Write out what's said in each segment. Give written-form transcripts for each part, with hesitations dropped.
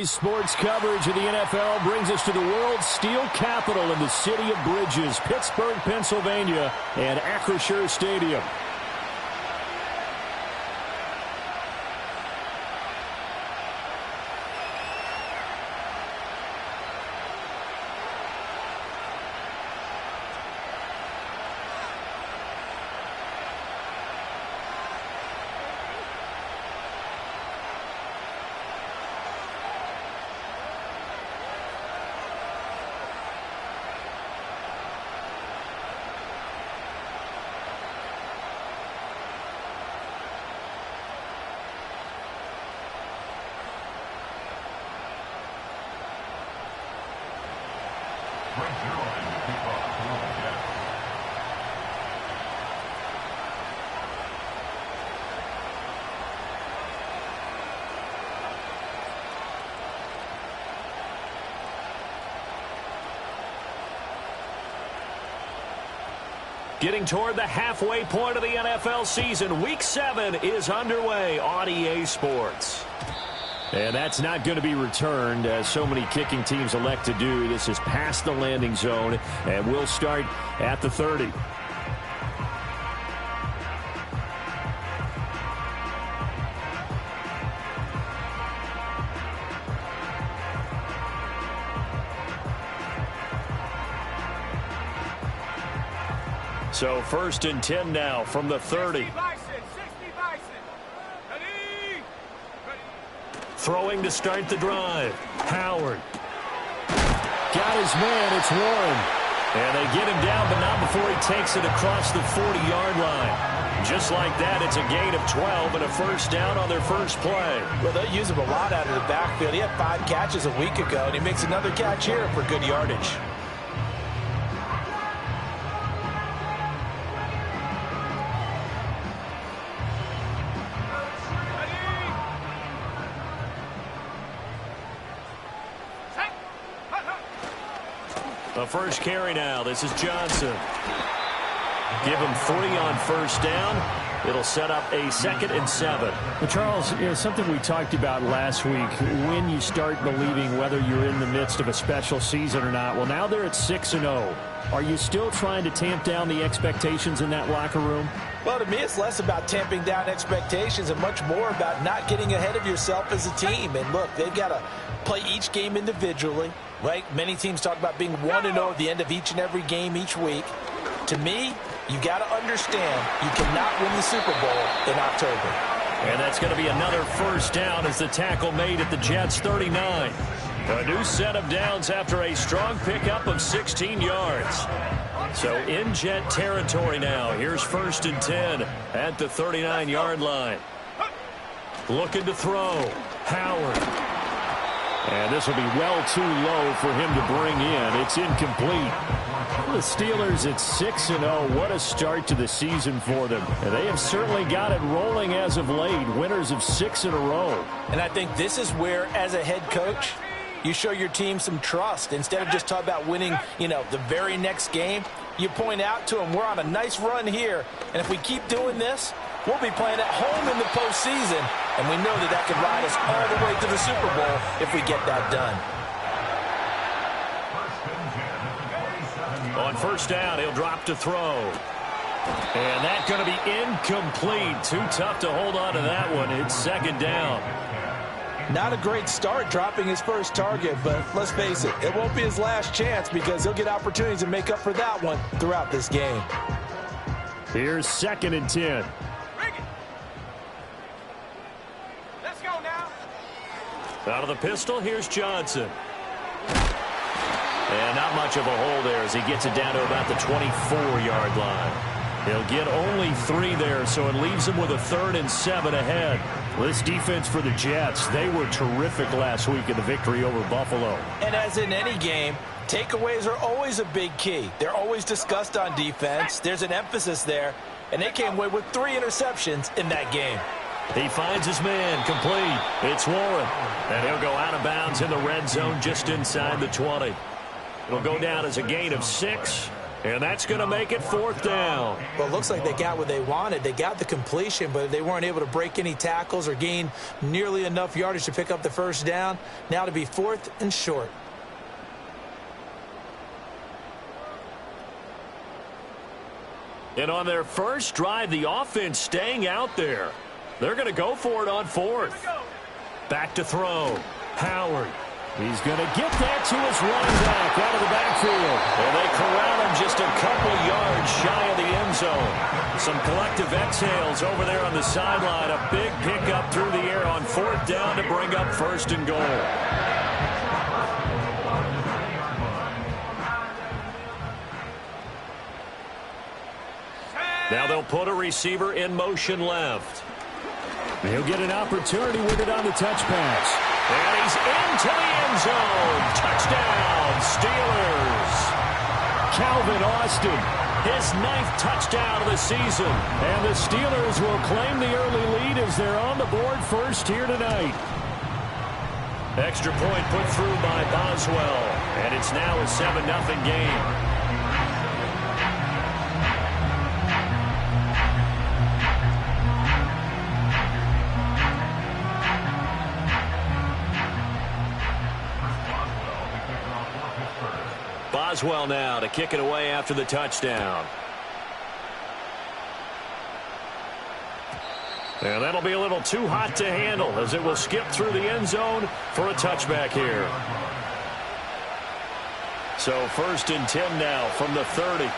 Sports coverage of the NFL brings us to the world's steel capital in the city of bridges, Pittsburgh, Pennsylvania, and Acrisure Stadium. Getting toward the halfway point of the NFL season, Week 7 is underway on EA Sports. And that's not going to be returned, as so many kicking teams elect to do. This is past the landing zone, and we'll start at the 30. So 1st and 10 now from the 30. Throwing to start the drive. Howard. Got his man. It's Warren. And they get him down, but not before he takes it across the 40-yard line. Just like that, it's a gain of 12 and a first down on their first play. Well, they'll use him a lot out of the backfield. He had 5 catches a week ago, and he makes another catch here for good yardage. The first carry now. This is Johnson. Give him 3 on first down. It'll set up a 2nd and 7. Well, Charles, something we talked about last week, when you start believing whether you're in the midst of a special season or not. Well, now they're at 6-0. Are you still trying to tamp down the expectations in that locker room? Well, to me, it's less about tamping down expectations and much more about not getting ahead of yourself as a team. And look, they've got to play each game individually, right? Many teams talk about being 1-0 at the end of each and every game each week. To me, you got to understand you cannot win the Super Bowl in October. And that's going to be another first down as the tackle made at the Jets' 39. A new set of downs after a strong pickup of 16 yards. So in Jet territory now. Here's 1st and 10 at the 39-yard line. Looking to throw. Howard. And this will be well too low for him to bring in. It's incomplete. The Steelers at 6-0. What a start to the season for them. And they have certainly got it rolling as of late. Winners of 6 in a row. And I think this is where, as a head coach, you show your team some trust. Instead of just talking about winning, the very next game, you point out to them, we're on a nice run here. And if we keep doing this, we'll be playing at home in the postseason. And we know that could ride us all the way to the Super Bowl if we get that done. On first down, he'll drop to throw. And that's going to be incomplete. Too tough to hold on to that one. It's 2nd down. Not a great start dropping his first target, but let's face it, it won't be his last chance because he'll get opportunities to make up for that one throughout this game. Here's 2nd and 10. Let's go now. Out of the pistol, here's Johnson. And not much of a hole there as he gets it down to about the 24-yard line. He'll get only 3 there, so it leaves him with a 3rd and 7 ahead. This defense for the Jets, they were terrific last week in the victory over Buffalo. And as in any game, takeaways are always a big key. They're always discussed on defense. There's an emphasis there, and they came away with 3 interceptions in that game. He finds his man, complete. It's Warren, and he'll go out of bounds in the red zone just inside the 20. It'll go down as a gain of 6, And that's going to make it 4th down. Well, it looks like they got what they wanted. They got the completion, but they weren't able to break any tackles or gain nearly enough yardage to pick up the first down. Now to be 4th and short. And on their first drive, the offense staying out there. They're going to go for it on 4th. Back to throw. Howard. He's going to get that to his running back out of the backfield. And they corral him just a couple yards shy of the end zone. Some collective exhales over there on the sideline. A big pickup through the air on 4th down to bring up 1st and goal. Now they'll put a receiver in motion left. He'll get an opportunity with it on the touch pass. And he's into the end zone. Touchdown, Steelers. Calvin Austin, His 9th touchdown of the season. and the Steelers will claim the early lead as they're on the board first here tonight. Extra point put through by Boswell. And it's now a 7-0 game. Boswell now to kick it away after the touchdown. And that'll be a little too hot to handle as it will skip through the end zone for a touchback here. So 1st and 10 now from the 30.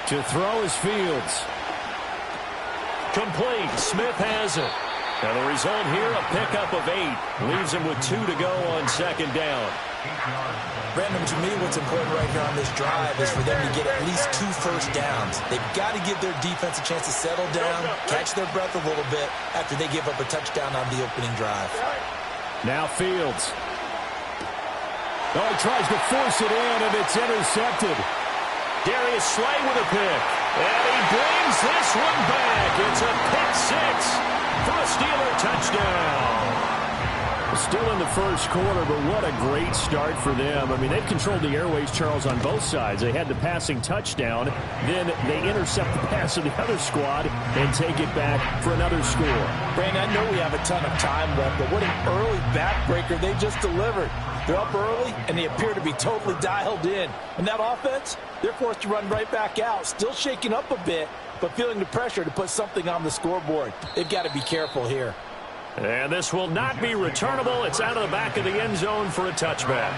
To throw is Fields. Complete. Smith has it. And the result here, a pickup of 8. Leaves him with 2 to go on 2nd down. Brandon, to me, what's important right here on this drive is for them to get at least 2 first downs. They've got to give their defense a chance to settle down, catch their breath a little bit after they give up a touchdown on the opening drive. Now Fields. Oh, he tries to force it in, and it's intercepted. Darius Slay with a pick. And he brings this one back. It's a pick 6 for a Steeler touchdown. Still in the first quarter, but what a great start for them. I mean, they've controlled the airways, Charles, on both sides. They had the passing touchdown. Then they intercept the pass of the other squad and take it back for another score. Brandon, I know we have a ton of time left, but what an early backbreaker they just delivered. They're up early, and they appear to be totally dialed in. And that offense, they're forced to run right back out, still shaking up a bit, but feeling the pressure to put something on the scoreboard. They've got to be careful here. And this will not be returnable. It's out of the back of the end zone for a touchback.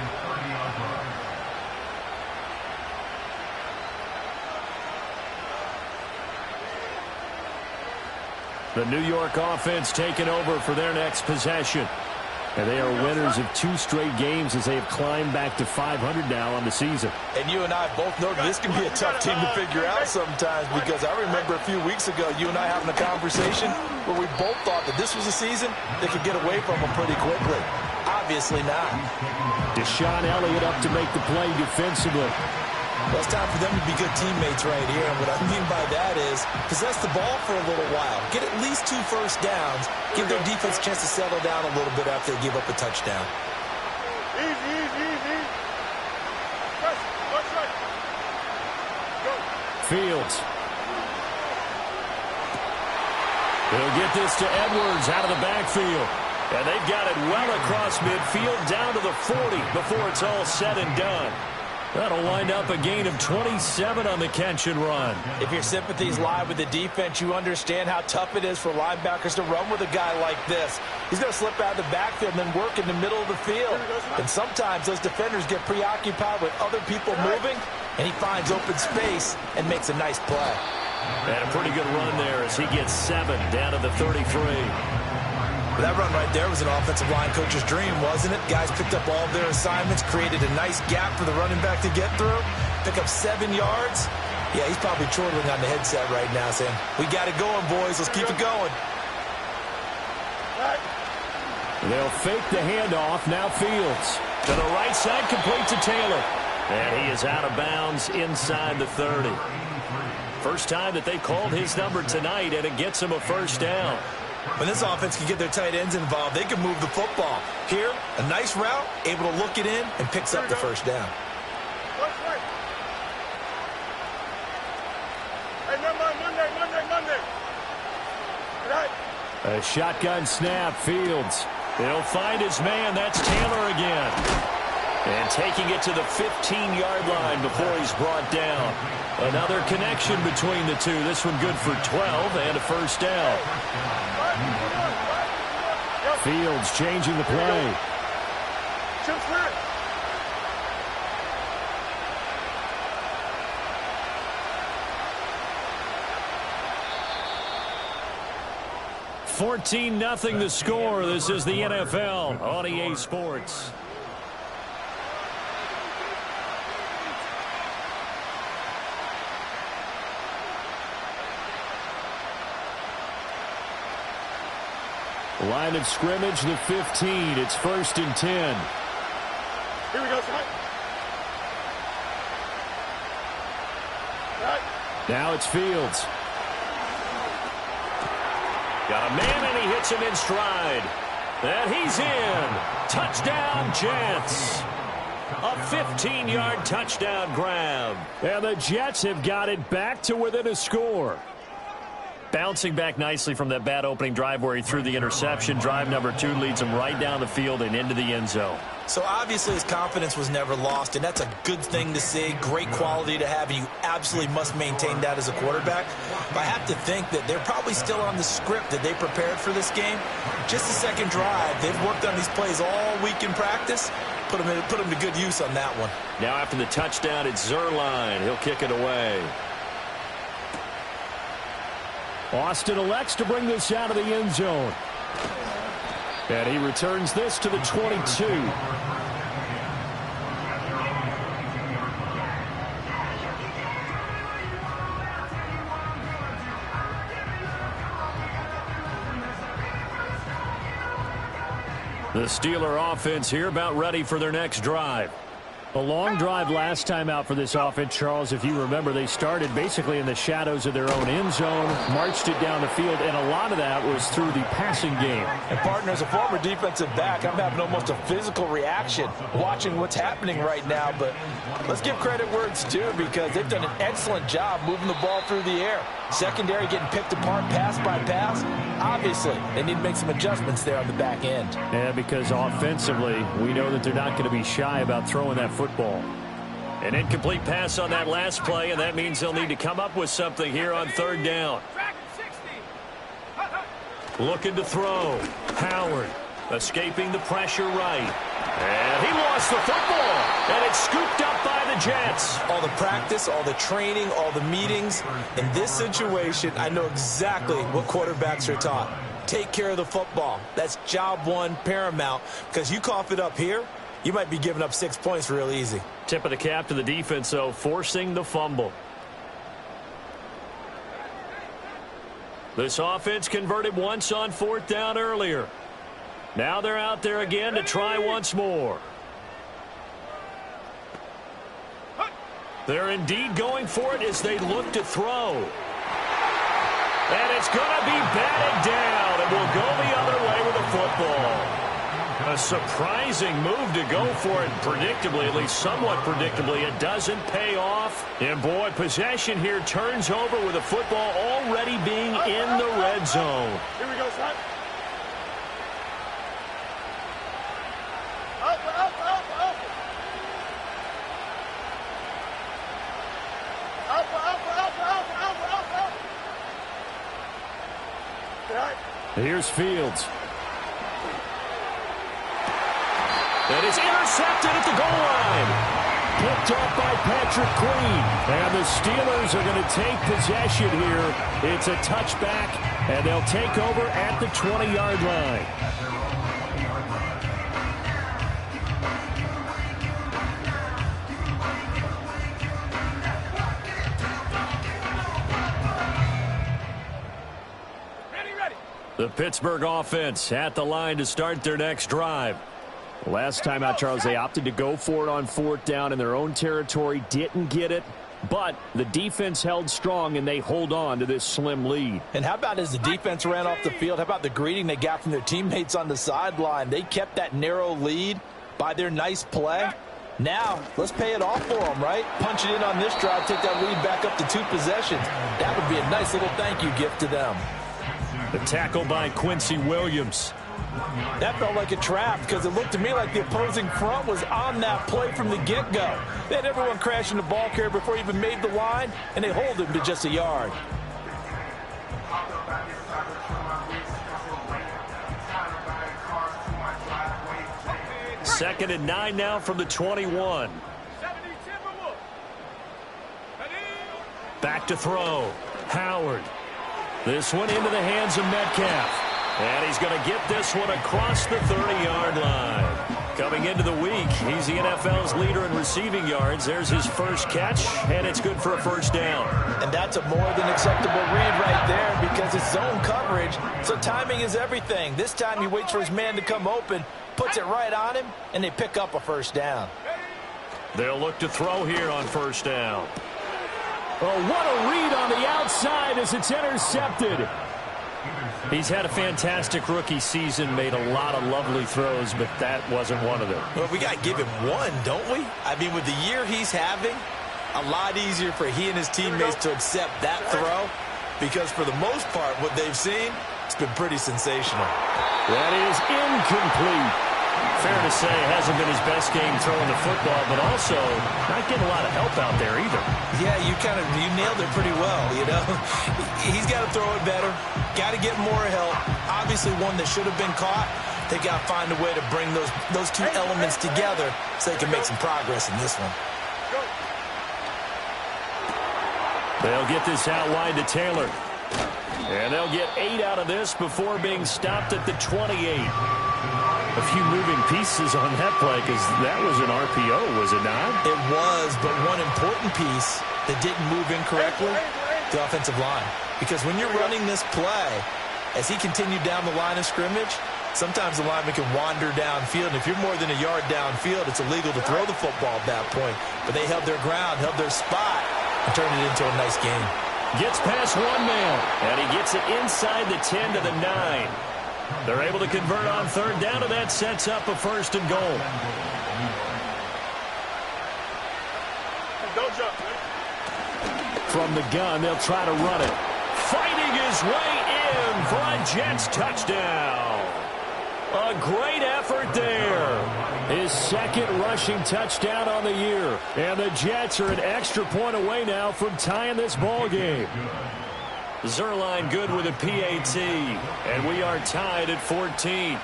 The New York offense taking over for their next possession. And they are winners of 2 straight games as they have climbed back to 500 now on the season. And you and I both know this can be a tough team to figure out sometimes, because I remember a few weeks ago you and I having a conversation where we both thought that this was a season they could get away from them pretty quickly. Obviously not. Deshaun Elliott up to make the play defensively. Well, it's time for them to be good teammates right here. And what I mean by that is possess the ball for a little while. Get at least 2 first downs. Give their defense a chance to settle down a little bit after they give up a touchdown. Easy. Go. Fields. He'll get this to Edwards out of the backfield. And they've got it well across midfield down to the 40 before it's all said and done. That'll wind up a gain of 27 on the catch and run. If your sympathies lie with the defense, you understand how tough it is for linebackers to run with a guy like this. He's going to slip out of the backfield and then work in the middle of the field. And sometimes those defenders get preoccupied with other people moving, and he finds open space and makes a nice play. And a pretty good run there as he gets 7 down to the 33. That run right there was an offensive line coach's dream, wasn't it? Guys picked up all of their assignments, created a nice gap for the running back to get through, pick up 7 yards. Yeah, he's probably chortling on the headset right now saying, we got it going, boys. Let's keep it going. They'll fake the handoff. Now Fields. To the right side, complete to Taylor. And he is out of bounds inside the 30. First time that they called his number tonight, and it gets him a first down. When this offense can get their tight ends involved, they can move the football. Here, a nice route, able to look it in, and picks up the first down. A shotgun snap, Fields. He'll find his man. That's Taylor again. And taking it to the 15-yard line before he's brought down. Another connection between the two. This one good for 12 and a first down. Fields changing the play. 14-0 the score. This is the NFL on EA Sports. Line of scrimmage, the 15. It's 1st and 10. Here we go, son. Now it's Fields. Got a man, and he hits him in stride. And he's in. Touchdown, Jets. A 15-yard touchdown grab. And the Jets have got it back to within a score. Bouncing back nicely from that bad opening drive where he threw the interception. Drive number 2 leads him right down the field and into the end zone. So obviously his confidence was never lost, and that's a good thing to see. Great quality to have, and you absolutely must maintain that as a quarterback. But I have to think that they're probably still on the script that they prepared for this game. Just the second drive, they've worked on these plays all week in practice. Put them to good use on that one. Now after the touchdown, it's Zuerlein. He'll kick it away. Austin elects to bring this out of the end zone. And he returns this to the 22. The Steeler offense here about ready for their next drive. A long drive last time out for this offense, Charles. If you remember, they started basically in the shadows of their own end zone, marched it down the field, and a lot of that was through the passing game. And partner, as a former defensive back, I'm having almost a physical reaction watching what's happening right now. But let's give credit where it's due, because they've done an excellent job moving the ball through the air. Secondary getting picked apart pass by pass. Obviously, they need to make some adjustments there on the back end. Yeah, because offensively, we know that they're not going to be shy about throwing that football. An incomplete pass on that last play, and that means they'll need to come up with something here on 3rd down. Looking to throw. Howard escaping the pressure right. And he lost the football, and it's scooped up by the Jets. All the practice, all the training, all the meetings. In this situation, I know exactly what quarterbacks are taught. Take care of the football. That's job one, paramount, because you cough it up here, you might be giving up 6 points real easy. Tip of the cap to the defense, though, forcing the fumble. This offense converted once on 4th down earlier. Now they're out there again to try once more. They're indeed going for it as they look to throw. And it's going to be batted down, and will go the other way with the football. A surprising move to go for it, predictably, at least somewhat predictably. It doesn't pay off. And, boy, possession here turns over with the football already being in the red zone. Here we go, son. Here's Fields. That is intercepted at the goal line. Picked up by Patrick Queen. And the Steelers are going to take possession here. It's a touchback, and they'll take over at the 20-yard line. The Pittsburgh offense at the line to start their next drive. Last time out, Charles, they opted to go for it on 4th down in their own territory. Didn't get it. But the defense held strong, and they hold on to this slim lead. And how about as the defense ran off the field, how about the greeting they got from their teammates on the sideline? They kept that narrow lead by their nice play. Now, let's pay it off for them, right? Punch it in on this drive, take that lead back up to 2 possessions. That would be a nice little thank you gift to them. The tackle by Quincy Williams. That felt like a trap because it looked to me like the opposing front was on that play from the get-go. They had everyone crashing the ball carrier before he even made the line, and they hold him to just a yard. Second and 9 now from the 21. Back to throw. Howard. This one into the hands of Metcalf. And he's going to get this one across the 30-yard line. Coming into the week, he's the NFL's leader in receiving yards. There's his first catch, and it's good for a first down. And that's a more than acceptable read right there because it's zone coverage, so timing is everything. This time he waits for his man to come open, puts it right on him, and they pick up a first down. They'll look to throw here on first down. Oh, what a read on the outside as it's intercepted. He's had a fantastic rookie season, made a lot of lovely throws, but that wasn't one of them. Well, we got to give him one, don't we? I mean, with the year he's having, a lot easier for he and his teammates to accept that throw because for the most part, what they've seen, it's been pretty sensational. That is incomplete. Fair to say, hasn't been his best game throwing the football, but also not getting a lot of help out there either. Yeah, you nailed it pretty well, you know. He's got to throw it better, got to get more help. Obviously one that should have been caught. They got to find a way to bring those two elements together so they can make some progress in this one. They'll get this out wide to Taylor. And they'll get 8 out of this before being stopped at the 28. A few moving pieces on that play because that was an RPO, was it not? It was, but one important piece that didn't move incorrectly, the offensive line. Because when you're running this play, as he continued down the line of scrimmage, sometimes the lineman can wander downfield. And if you're more than a yard downfield, it's illegal to throw the football at that point. But they held their ground, held their spot, and turned it into a nice game. Gets past one man, and he gets it inside the 10 to the 9. They're able to convert on third down, and that sets up a first and goal. Don't jump. From the gun, they'll try to run it. Fighting his way in for a Jets touchdown. A great effort there. His second rushing touchdown on the year. And the Jets are an extra point away now from tying this ball game. Zuerlein good with a PAT, and we are tied at 14.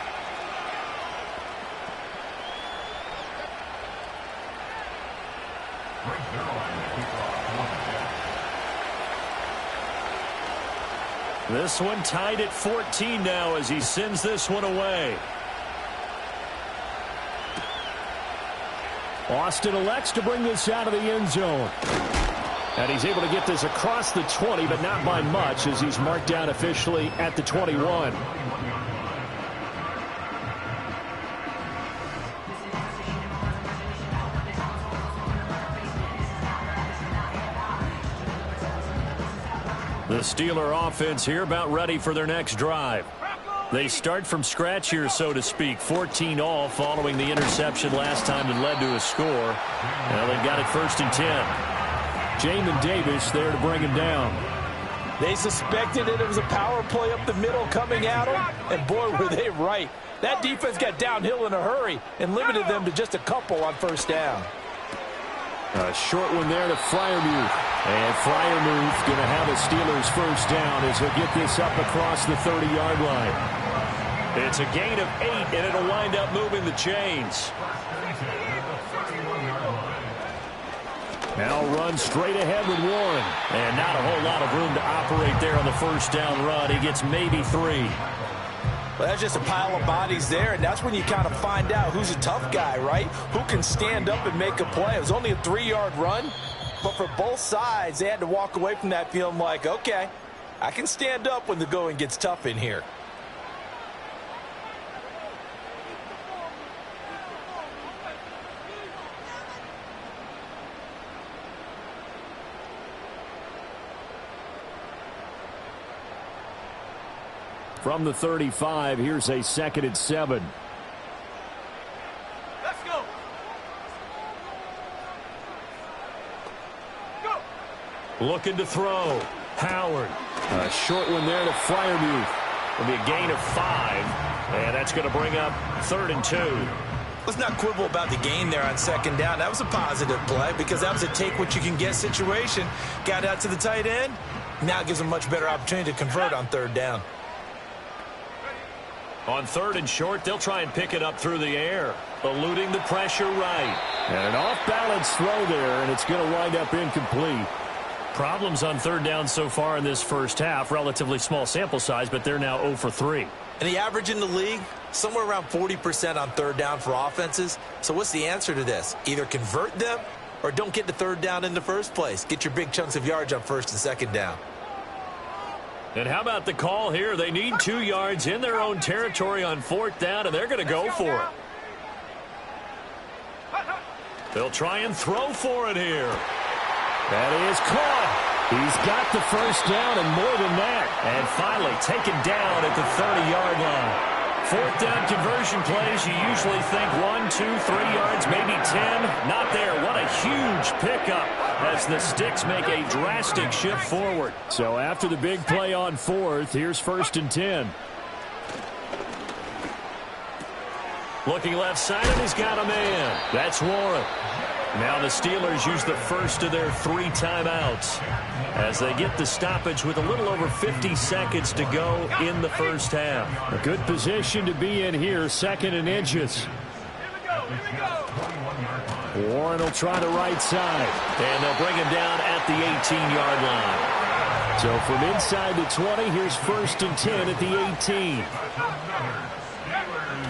This one tied at 14 now as he sends this one away. Austin elects to bring this out of the end zone. And he's able to get this across the 20, but not by much as he's marked down officially at the 21. The Steeler offense here about ready for their next drive. They start from scratch here, so to speak. 14 all following the interception last time that led to a score. Now they've got it 1st and 10. Jamin Davis there to bring him down. They suspected that it was a power play up the middle coming at them, and boy, were they right. That defense got downhill in a hurry and limited them to just a couple on first down. A short one there to Freiermuth. And Freiermuth going to have the Steelers first down as he'll get this up across the 30-yard line. It's a gain of 8, and it'll wind up moving the chains. Now run straight ahead with Warren. And not a whole lot of room to operate there on the first down run. He gets maybe 3. Well, that's just a pile of bodies there, and that's when you kind of find out who's a tough guy, right? Who can stand up and make a play. It was only a 3-yard run, but for both sides, they had to walk away from that feeling like, okay, I can stand up when the going gets tough in here. From the 35, here's a 2nd and 7. Let's go. Looking to throw. Howard. A short one there to Freiermuth. It'll be a gain of 5, and that's going to bring up 3rd and 2. Let's not quibble about the gain there on 2nd down. That was a positive play because that was a take-what-you-can-get situation. Got out to the tight end. Now it gives them a much better opportunity to convert on 3rd down. On 3rd and short, they'll try and pick it up through the air, eluding the pressure right. And an off-balance throw there, and it's going to wind up incomplete. Problems on 3rd down so far in this first half. Relatively small sample size, but they're now 0 for 3. And the average in the league, somewhere around 40% on 3rd down for offenses. So what's the answer to this? Either convert them or don't get to 3rd down in the first place. Get your big chunks of yards on 1st and 2nd down. And how about the call here? They need 2 yards in their own territory on 4th down, and they're going to go for it. They'll try and throw for it here. That is caught. He's got the first down and more than that. And finally taken down at the 30-yard line. 4th down conversion plays, you usually think 1, 2, 3 yards, maybe 10. Not there. What a huge pickup as the Sticks make a drastic shift forward. So after the big play on 4th, here's 1st and 10. Looking left side, and he's got a man. That's Warren. Now the Steelers use the first of their 3 timeouts as they get the stoppage with a little over 50 seconds to go in the first half. A good position to be in here, 2nd and inches. Warren will try the right side. And they'll bring him down at the 18-yard line. So from inside the 20, here's 1st and 10 at the 18.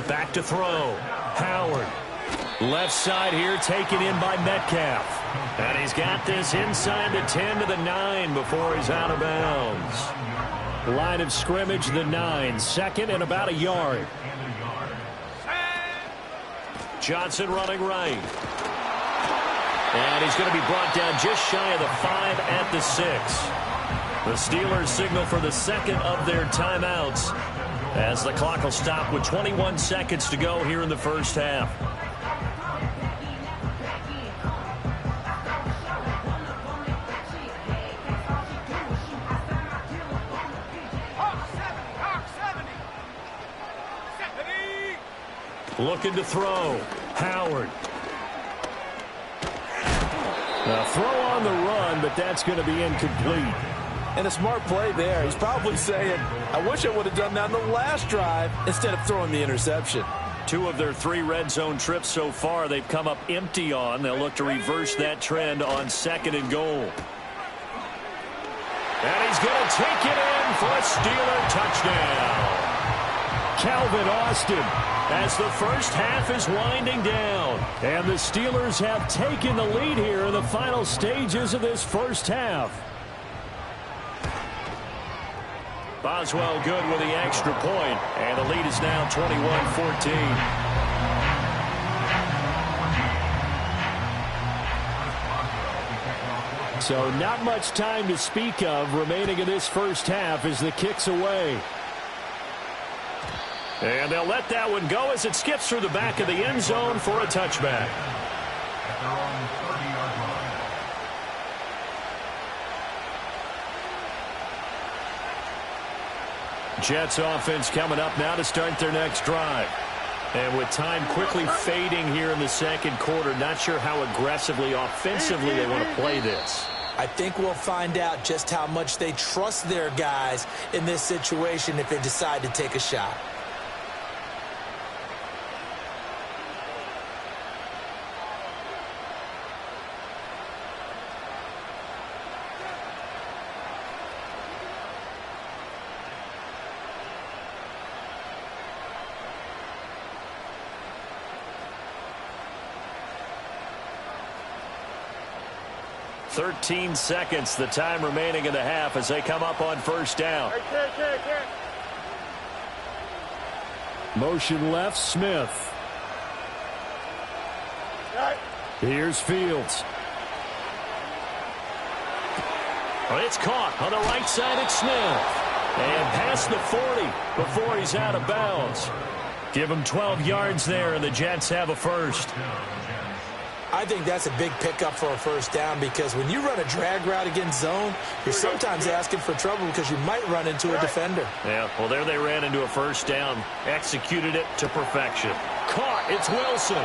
Back to throw. Howard. Left side here taken in by Metcalf. And he's got this inside the 10 to the 9 before he's out of bounds. Line of scrimmage, the 9. 2nd and about a yard. Johnson running right. And he's going to be brought down just shy of the 5 at the 6. The Steelers signal for the 2nd of their timeouts as the clock will stop with 21 seconds to go here in the first half. Looking to throw. Howard. A throw on the run, but that's going to be incomplete. And a smart play there. He's probably saying, I wish I would have done that on the last drive instead of throwing the interception. 2 of their 3 red zone trips so far they've come up empty on. They'll look to reverse that trend on 2nd and goal. And he's going to take it in for a Steeler touchdown. Calvin Austin, as the first half is winding down. And the Steelers have taken the lead here in the final stages of this first half. Boswell good with the extra point, and the lead is now 21-14. So not much time to speak of remaining in this first half as the kick's away. And they'll let that one go as it skips through the back of the end zone for a touchback. Jets offense coming up now to start their next drive. And with time quickly fading here in the 2nd quarter, not sure how aggressively, offensively they want to play this. I think we'll find out just how much they trust their guys in this situation if they decide to take a shot. Thirteen seconds, the time remaining in the half as they come up on 1st down. Motion left, Smith. Here's Fields. Well, it's caught on the right side. It's Smith. And past the 40 before he's out of bounds. Give him 12 yards there, and the Jets have a first. I think that's a big pickup for a first down because when you run a drag route against zone, you're sometimes asking for trouble because you might run into a defender. Yeah, well, there they ran into a first down. Executed it to perfection. Caught. It's Wilson.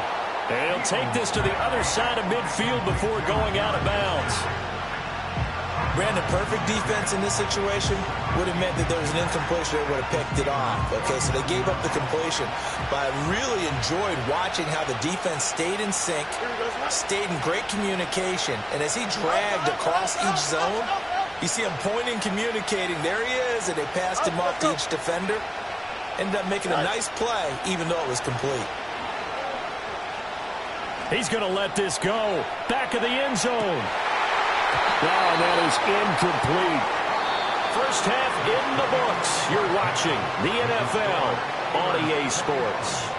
And he'll take this to the other side of midfield before going out of bounds. Brandon, perfect defense in this situation would have meant that there was an incompletion that would have picked it off. Okay, so they gave up the completion. But I really enjoyed watching how the defense stayed in sync, stayed in great communication. And as he dragged across each zone, you see him pointing, communicating. There he is, and they passed him off to each defender. Ended up making a nice play, even though it was complete. He's going to let this go. Back of the end zone. Now that is incomplete. First half in the books. You're watching the NFL on EA Sports.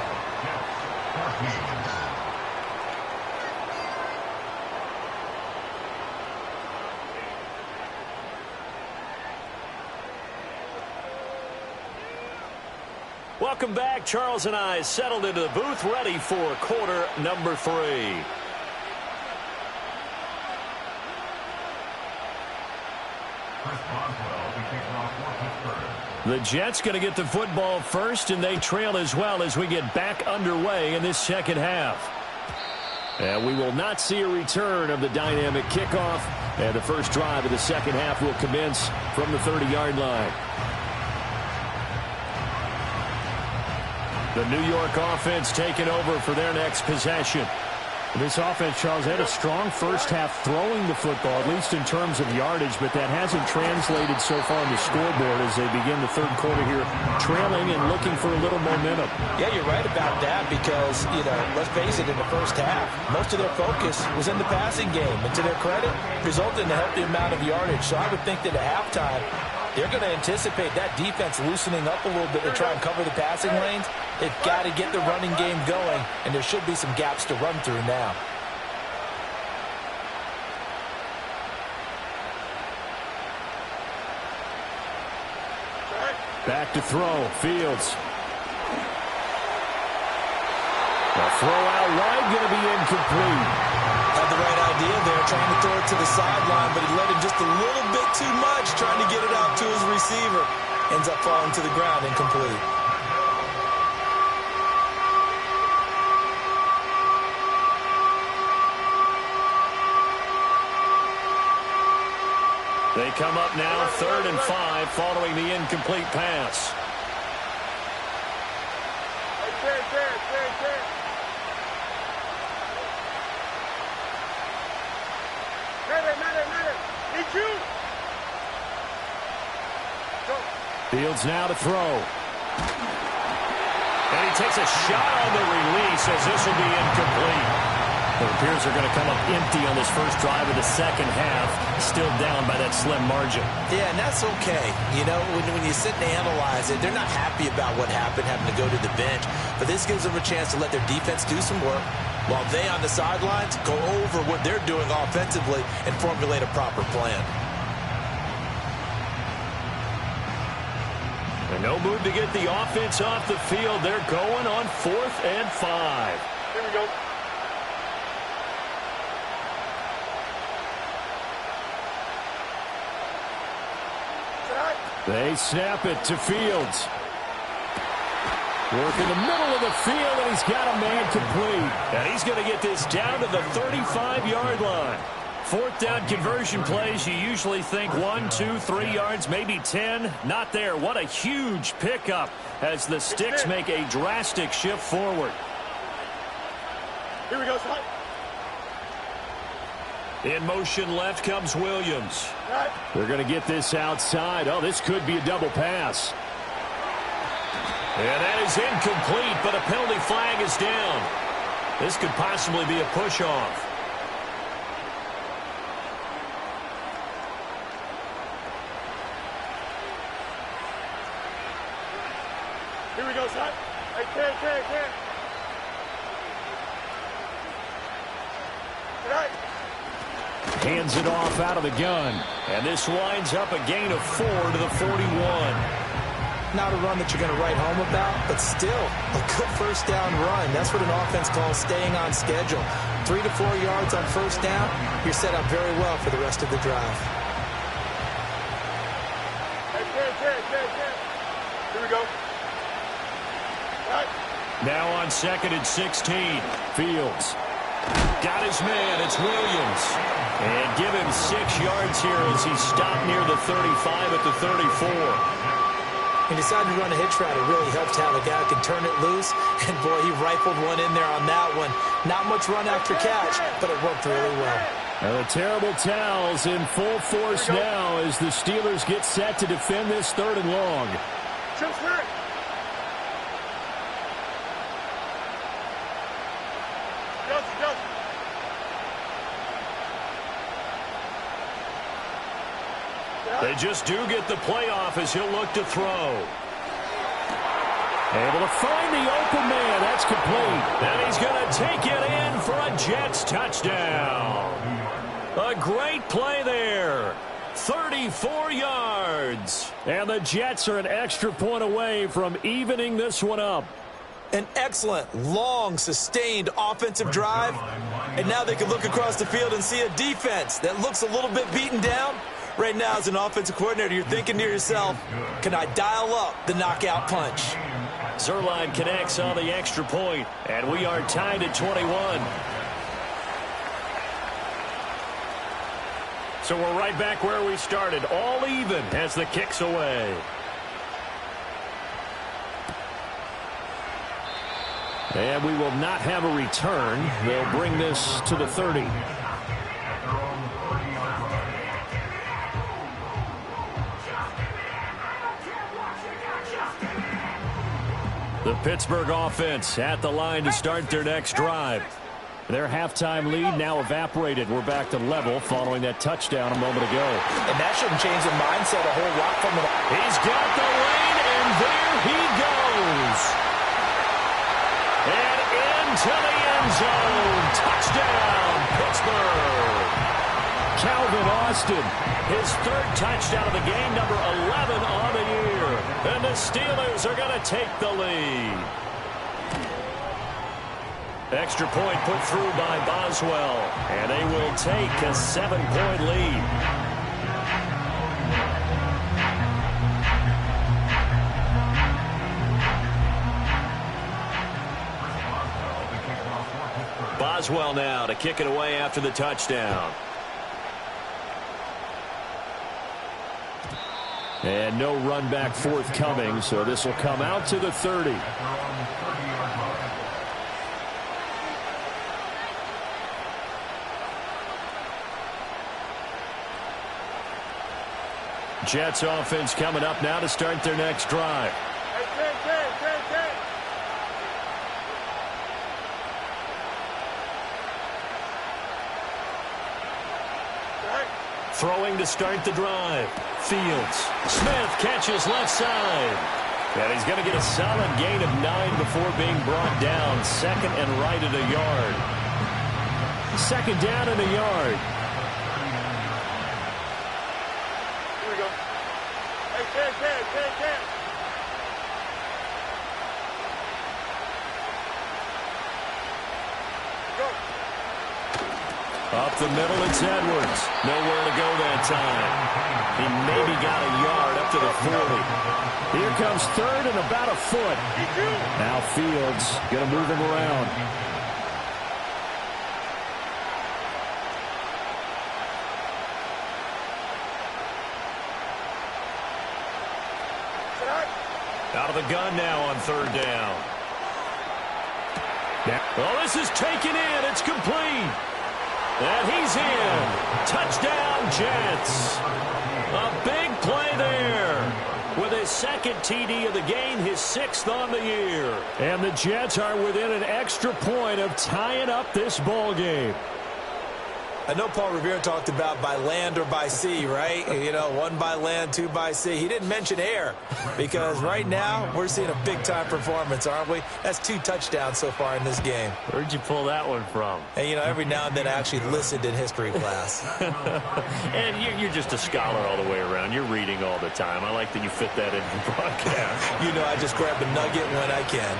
Welcome back. Charles and I settled into the booth, ready for quarter number 3. The Jets going to get the football first, and they trail as well as we get back underway in this second half. And we will not see a return of the dynamic kickoff, and the first drive of the second half will commence from the 30-yard line. The New York offense taking over for their next possession. This offense, Charles, had a strong first half throwing the football, at least in terms of yardage, but that hasn't translated so far on the scoreboard as they begin the third quarter here, trailing and looking for a little momentum. Yeah, you're right about that because, let's face it, in the first half, most of their focus was in the passing game. And to their credit, resulted in a healthy amount of yardage. So I would think that at halftime, they're going to anticipate that defense loosening up a little bit to try and cover the passing lanes. They've got to get the running game going, and there should be some gaps to run through now. Back to throw. Fields. The throw out wide going to be incomplete. Had the right idea there, trying to throw it to the sideline, but he let him just a little bit too much, trying to get it out to his receiver. Ends up falling to the ground, incomplete. They come up now 3rd and 5 following the incomplete pass. Fields now to throw. And he takes a shot on the release as this will be incomplete. It appears they're going to come up empty on this first drive of the second half, still down by that slim margin. Yeah, and that's okay. When you sit and analyze it, they're not happy about what happened, having to go to the bench. But this gives them a chance to let their defense do some work while they on the sidelines go over what they're doing offensively and formulate a proper plan. And no move to get the offense off the field. They're going on 4th and 5. Here we go. They snap it to Fields. Work in the middle of the field, and he's got a man complete. And he's going to get this down to the 35-yard line. 4th down conversion plays, you usually think 1, 2, 3 yards, maybe 10. Not there. What a huge pickup as the Sticks make a drastic shift forward. Here we go, son. In motion left comes Williams. They're going to get this outside. Oh, this could be a double pass. And that is incomplete, but a penalty flag is down. This could possibly be a push-off. Here we go, son. Hey, can. Hands it off out of the gun. And this winds up a gain of 4 to the 41. Not a run that you're going to write home about, but still a good first down run. That's what an offense calls staying on schedule. 3 to 4 yards on first down, you're set up very well for the rest of the drive. Here we go. Right. Now on 2nd and 16. Fields. Got his man. It's Williams. And give him 6 yards here as he stopped near the 35 at the 34. He decided to run a hitch route. It really helped to have a guy who can turn it loose. And, boy, he rifled one in there on that one. Not much run after catch, but it worked really well. Now the terrible towels in full force now as the Steelers get set to defend this 3rd and long. They just do get the playoff as he'll look to throw. Able to find the open man. That's complete. And he's going to take it in for a Jets touchdown. A great play there. 34 yards. And the Jets are an extra point away from evening this one up. An excellent, long, sustained offensive drive. And now they can look across the field and see a defense that looks a little bit beaten down. Right now, as an offensive coordinator, you're thinking to yourself, can I dial up the knockout punch? Zuerlein connects on the extra point, and we are tied at 21. So we're right back where we started, all even as the kick's away. And we will not have a return. They'll bring this to the 30. The Pittsburgh offense at the line to start their next drive. Their halftime lead now evaporated. We're back to level following that touchdown a moment ago. And that shouldn't change the mindset a whole lot from the... He's got the lane, and there he goes. And into the end zone. Touchdown, Pittsburgh. Calvin Austin. His 3rd touchdown of the game, number 11 on the year. And the Steelers are going to take the lead. Extra point put through by Boswell. And they will take a 7-point lead. Boswell now to kick it away after the touchdown. And no run back forthcoming, so this will come out to the 30. Jets offense coming up now to start their next drive. Throwing to start the drive. Fields. Smith catches left side. And he's going to get a solid gain of 9 before being brought down. 2nd and right at a yard. 2nd down and a yard. Here we go. Hey, Up the middle, it's Edwards. Nowhere to go that time. He maybe got a yard up to the 40. Here comes 3rd and about a foot. Now Fields going to move him around. Out of the gun now on 3rd down. Oh, this is taken in. It's complete. And he's in. Touchdown, Jets. A big play there. With his 2nd TD of the game, his 6th on the year. And the Jets are within an extra point of tying up this ball game. I know Paul Revere talked about by land or by sea, right? You know, 1 by land, 2 by sea. He didn't mention air because right now we're seeing a big-time performance, aren't we? That's 2 touchdowns so far in this game. Where'd you pull that one from? And, you know, every now and then I actually listened in history class. And you're just a scholar all the way around. You're reading all the time. I like that you fit that in the broadcast. You know, I just grab a nugget when I can.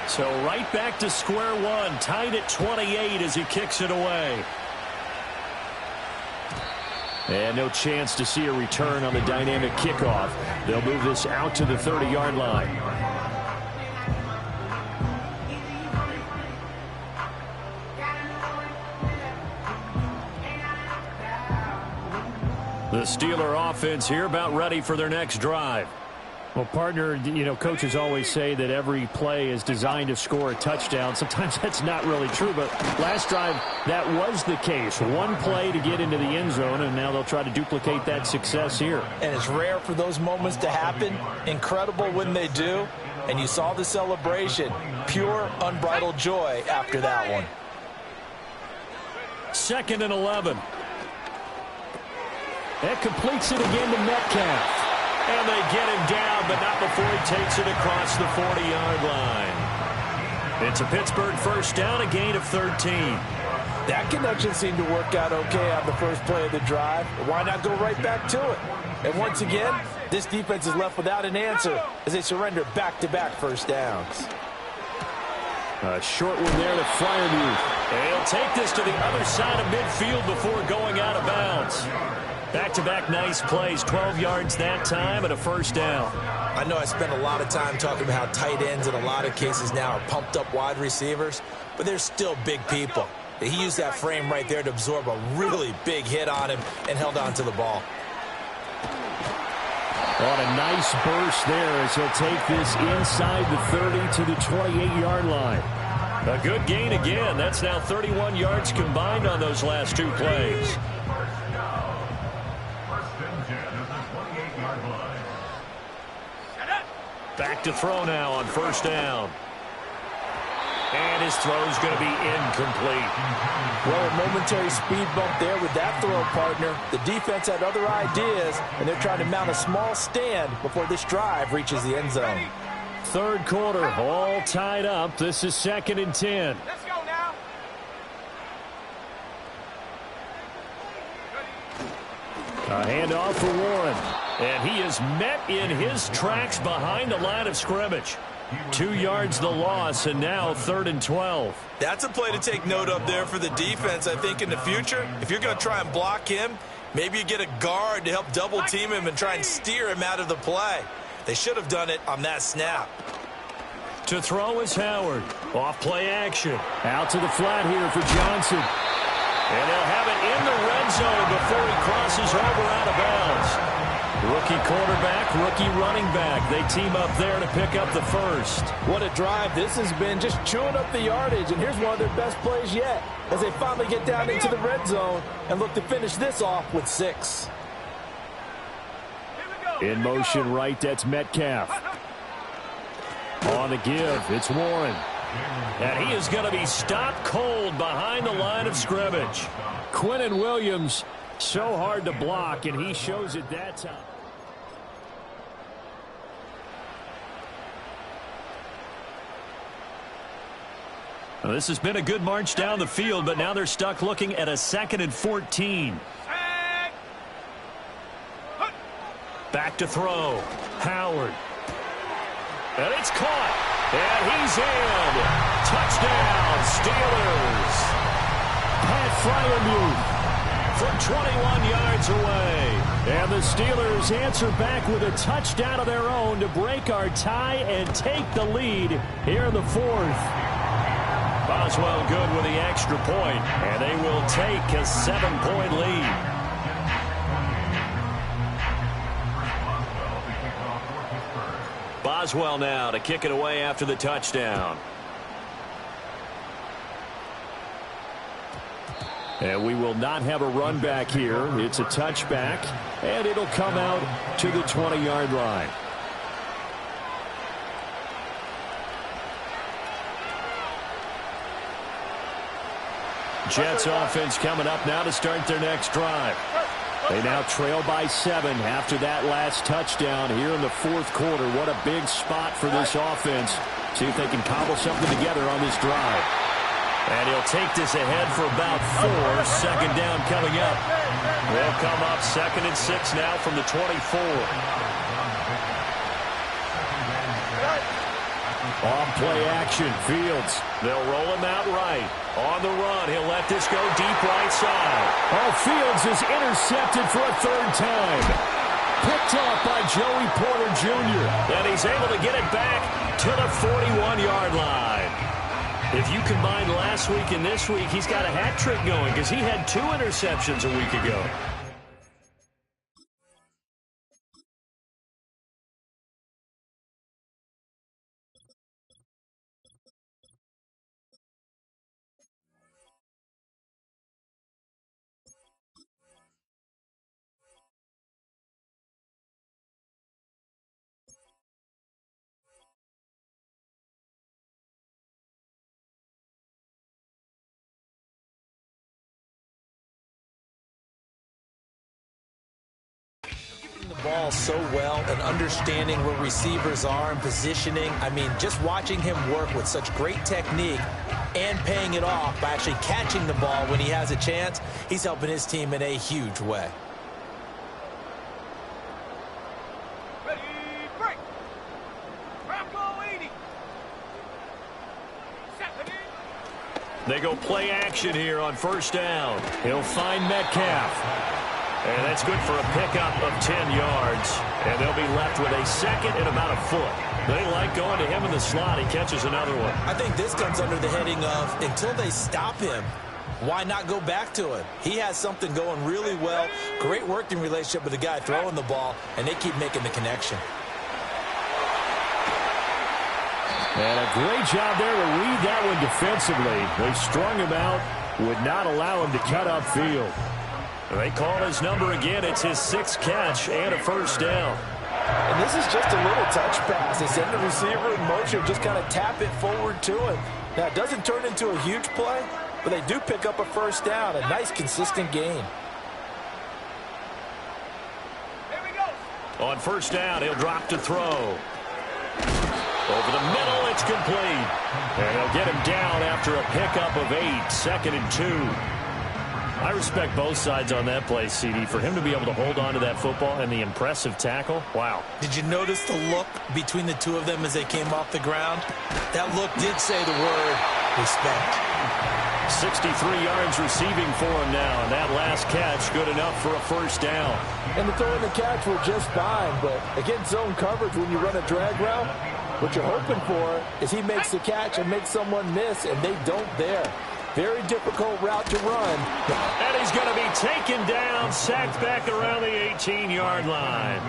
So right back to square one, tied at 28 as he kicks it away. And no chance to see a return on the dynamic kickoff. They'll move this out to the 30-yard line. The Steeler offense here about ready for their next drive. Well, partner, you know, coaches always say that every play is designed to score a touchdown. Sometimes that's not really true, but last drive, that was the case. 1 play to get into the end zone, and now they'll try to duplicate that success here. And it's rare for those moments to happen. Incredible when they do. And you saw the celebration. Pure, unbridled joy after that one. 2nd and 11. That completes it again to Metcalf. And they get him down, but not before he takes it across the 40-yard line. It's a Pittsburgh first down, a gain of 13. That connection seemed to work out okay on the first play of the drive. Why not go right back to it? And once again, this defense is left without an answer as they surrender back-to-back first downs. A short one there to Freiermuth. He'll take this to the other side of midfield before going out of bounds. Back-to-back nice plays, 12 yards that time and a first down. I know I spent a lot of time talking about how tight ends in a lot of cases now are pumped-up wide receivers, but they're still big people. He used that frame right there to absorb a really big hit on him and held on to the ball. On a nice burst there as he'll take this inside the 30 to the 28-yard line. A good gain again. That's now 31 yards combined on those last 2 plays. Back to throw now on first down. And his throw's going to be incomplete. Well, a momentary speed bump there with that throw, partner. The defense had other ideas, and they're trying to mount a small stand before this drive reaches the end zone. 3rd quarter, all tied up. This is 2nd and 10. Let's go now. A handoff for Warren. And he is met in his tracks behind the line of scrimmage. 2 yards the loss, and now 3rd and 12. That's a play to take note of there for the defense, I think, in the future. If you're going to try and block him, maybe you get a guard to help double-team him and try and steer him out of the play. They should have done it on that snap. To throw is Howard. Off play action. Out to the flat here for Johnson. And they'll have it in the red zone before he crosses over out of bounds. Rookie quarterback, rookie running back. They team up there to pick up the first. What a drive this has been, just chewing up the yardage. And here's one of their best plays yet as they finally get down into the red zone and look to finish this off with 6. In motion right, that's Metcalf. On the give, it's Warren. And he is going to be stopped cold behind the line of scrimmage. Quinnen Williams, so hard to block, and he shows it that time. Well, this has been a good march down the field, but now they're stuck looking at a 2nd and 14. Back to throw. Howard. And it's caught. And he's in. Touchdown, Steelers. Pat Freiermuth from 21 yards away. And the Steelers answer back with a touchdown of their own to break our tie and take the lead here in the 4th. Boswell good with the extra point, and they will take a 7-point lead. Boswell now to kick it away after the touchdown. And we will not have a run back here. It's a touchback, and it'll come out to the 20-yard line. Jets offense coming up now to start their next drive. They now trail by 7 after that last touchdown here in the fourth quarter. What a big spot for this offense. See if they can cobble something together on this drive. And he'll take this ahead for about 4. Second down coming up. They'll come up 2nd and 6 now from the 24. Off play action, Fields. They'll roll him out right. On the run, he'll let this go deep right side. Oh, Fields is intercepted for a 3rd time. Picked off by Joey Porter Jr. And he's able to get it back to the 41-yard line. If you combine last week and this week, he's got a hat trick going because he had 2 interceptions a week ago. Ball so well and understanding where receivers are and positioning. I mean, just watching him work with such great technique and paying it off by actually catching the ball when he has a chance, he's helping his team in a huge way. Ready, break. Bronco 80. They go play action here on 1st down. He'll find Metcalf. And that's good for a pickup of 10 yards. And they'll be left with a 2nd and about a foot. They like going to him in the slot. He catches another one. I think this comes under the heading of until they stop him, why not go back to him? He has something going really well. Great working relationship with the guy throwing the ball, and they keep making the connection. And a great job there to read that one defensively. They strung him out, would not allow him to cut upfield. They call his number again. It's his 6th catch and a 1st down. And this is just a little touch pass. They send the receiver in motion, just kind of tap it forward to him. Now, it doesn't turn into a huge play, but they do pick up a 1st down, a nice, consistent gain. Here we go. On 1st down, he'll drop to throw. Over the middle, it's complete. And they'll get him down after a pickup of 8, 2nd and 2. I respect both sides on that play, CD. For him to be able to hold on to that football and the impressive tackle, wow. Did you notice the look between the two of them as they came off the ground? That look did say the word respect. 63 yards receiving for him now, and that last catch good enough for a 1st down. And the throw and the catch were just fine, but against zone coverage when you run a drag route, what you're hoping for is he makes the catch and makes someone miss, and they don't there. Very difficult route to run. And he's going to be taken down, sacked back around the 18-yard line.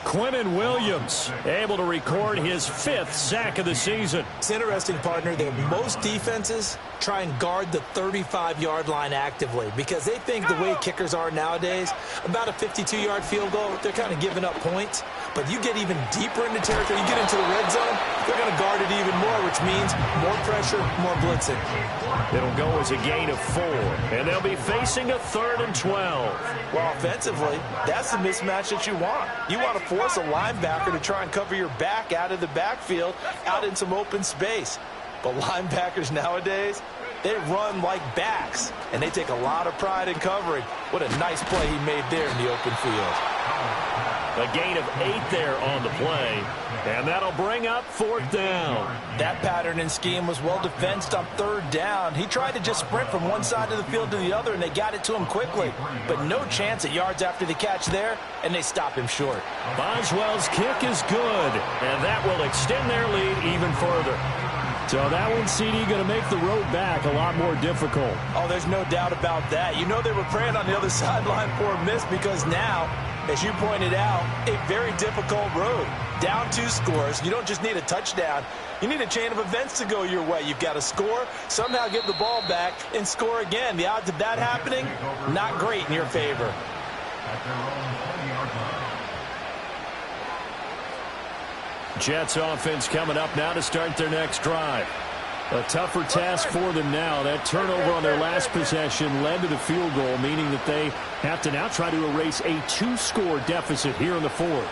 Quinnen Williams able to record his 5th sack of the season. It's interesting, partner, that most defenses try and guard the 35-yard line actively because they think the way kickers are nowadays, about a 52-yard field goal, they're kind of giving up points. But you get even deeper into territory, you get into the red zone, they're going to guard it even more, which means more pressure, more blitzing. It'll go as a gain of 4, and they'll be facing a 3rd and 12. Well, offensively, that's the mismatch that you want. You want to force a linebacker to try and cover your back out of the backfield, out in some open space. But linebackers nowadays, they run like backs, and they take a lot of pride in covering. What a nice play he made there in the open field. A gain of 8 there on the play, and that'll bring up 4th down. That pattern and scheme was well defensed on 3rd down. He tried to just sprint from one side of the field to the other, and they got it to him quickly. But no chance at yards after the catch there, and they stop him short. Boswell's kick is good, and that will extend their lead even further. So that one, CD, going to make the road back a lot more difficult. Oh, there's no doubt about that. You know they were praying on the other sideline for a miss because now, as you pointed out, a very difficult road. Down 2 scores. You don't just need a touchdown. You need a chain of events to go your way. You've got to score, somehow get the ball back, and score again. The odds of that happening, not great in your favor. Jets offense coming up now to start their next drive. A tougher task for them now. That turnover on their last possession led to the field goal, meaning that they have to now try to erase a 2-score deficit here in the fourth.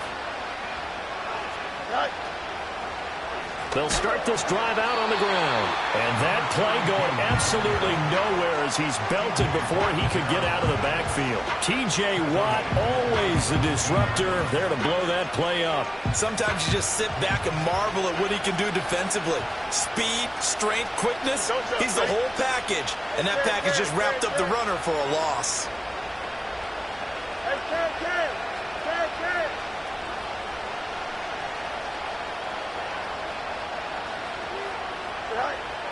They'll start this drive out on the ground. And that play going absolutely nowhere as he's belted before he could get out of the backfield. T.J. Watt, always the disruptor, there to blow that play up. Sometimes you just sit back and marvel at what he can do defensively. Speed, strength, quickness, he's the whole package. And that package just wrapped up the runner for a loss.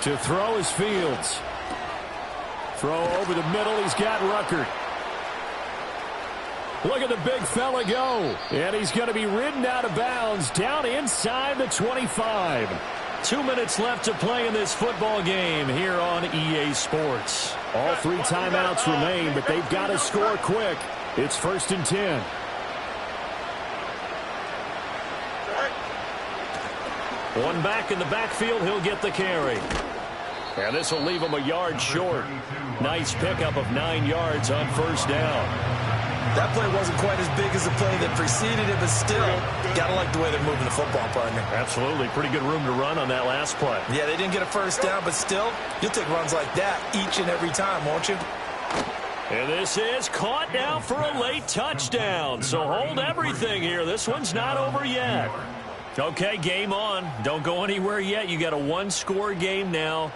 To throw is Fields. Throw over the middle. He's got Ruckert. Look at the big fella go. And he's going to be ridden out of bounds down inside the 25. 2 minutes left to play in this football game here on EA Sports. All 3 timeouts remain, but they've got to score quick. It's 1st and 10. One back in the backfield, he'll get the carry. And this will leave him a yard short. Nice pickup of 9 yards on 1st down. That play wasn't quite as big as the play that preceded it, but still, gotta like the way they're moving the football, partner. Absolutely. Pretty good room to run on that last play. Yeah, they didn't get a 1st down, but still, you'll take runs like that each and every time, won't you? And this is caught now for a late touchdown. So hold everything here. This one's not over yet. Okay, game on. Don't go anywhere yet. You got a 1-score game now.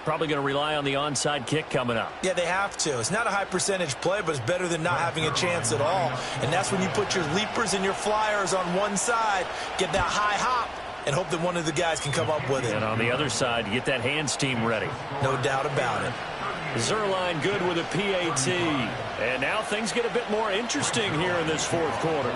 Probably going to rely on the onside kick coming up. Yeah, they have to. It's not a high percentage play, but it's better than not having a chance at all. And that's when you put your leapers and your flyers on one side, get that high hop, and hope that one of the guys can come up with it. And on the other side, you get that hands team ready. No doubt about it. Zuerlein good with a PAT. And now things get a bit more interesting here in this 4th quarter.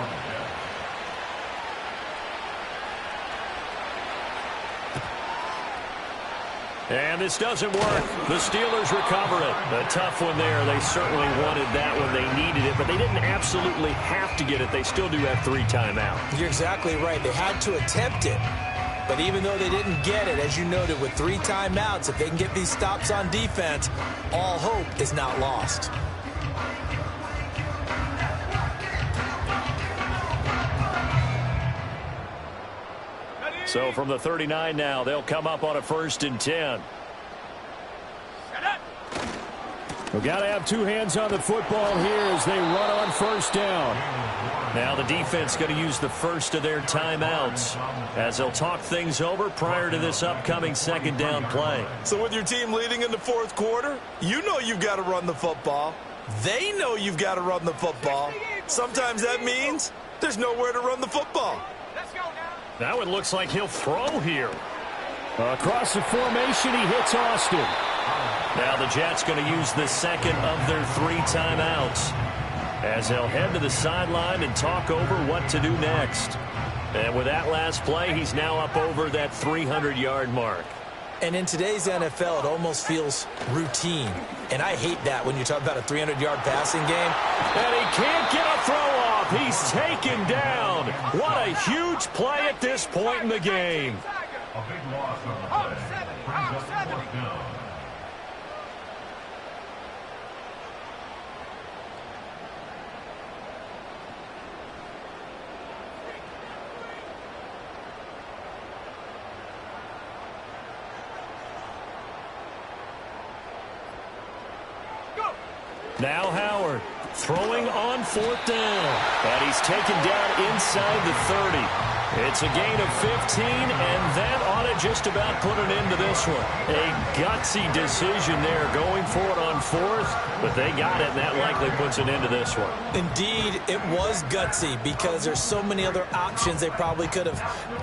And this doesn't work. The Steelers recover it. A tough one there. They certainly wanted that when they needed it, but they didn't absolutely have to get it. They still do have 3 timeouts. You're exactly right. They had to attempt it. But even though they didn't get it, as you noted, with 3 timeouts, if they can get these stops on defense, all hope is not lost. So from the 39 now, they'll come up on a 1st and 10. We've got to have 2 hands on the football here as they run on 1st down. Now the defense going to use the first of their timeouts as they'll talk things over prior to this upcoming 2nd down play. So with your team leading in the 4th quarter, you know you've got to run the football. They know you've got to run the football. Sometimes that means there's nowhere to run the football. Now it looks like he'll throw here. Across the formation, he hits Austin. Now the Jets going to use the 2nd of their 3 timeouts as they'll head to the sideline and talk over what to do next. And with that last play, he's now up over that 300-yard mark. And in today's NFL, it almost feels routine. And I hate that when you talk about a 300-yard passing game. And he can't get a throw off. He's taken down. What a huge play at this point in the game. A big loss on the play. Brings up 4th down. Now Howard throwing on 4th down. And he's taken down inside the 30. It's a gain of 15, and that ought to just about put an end to this one. A gutsy decision there going for it on 4th, but they got it, and that likely puts an end to this one. Indeed, it was gutsy because there's so many other options they probably could have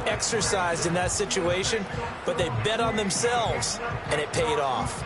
exercised in that situation, but they bet on themselves, and it paid off.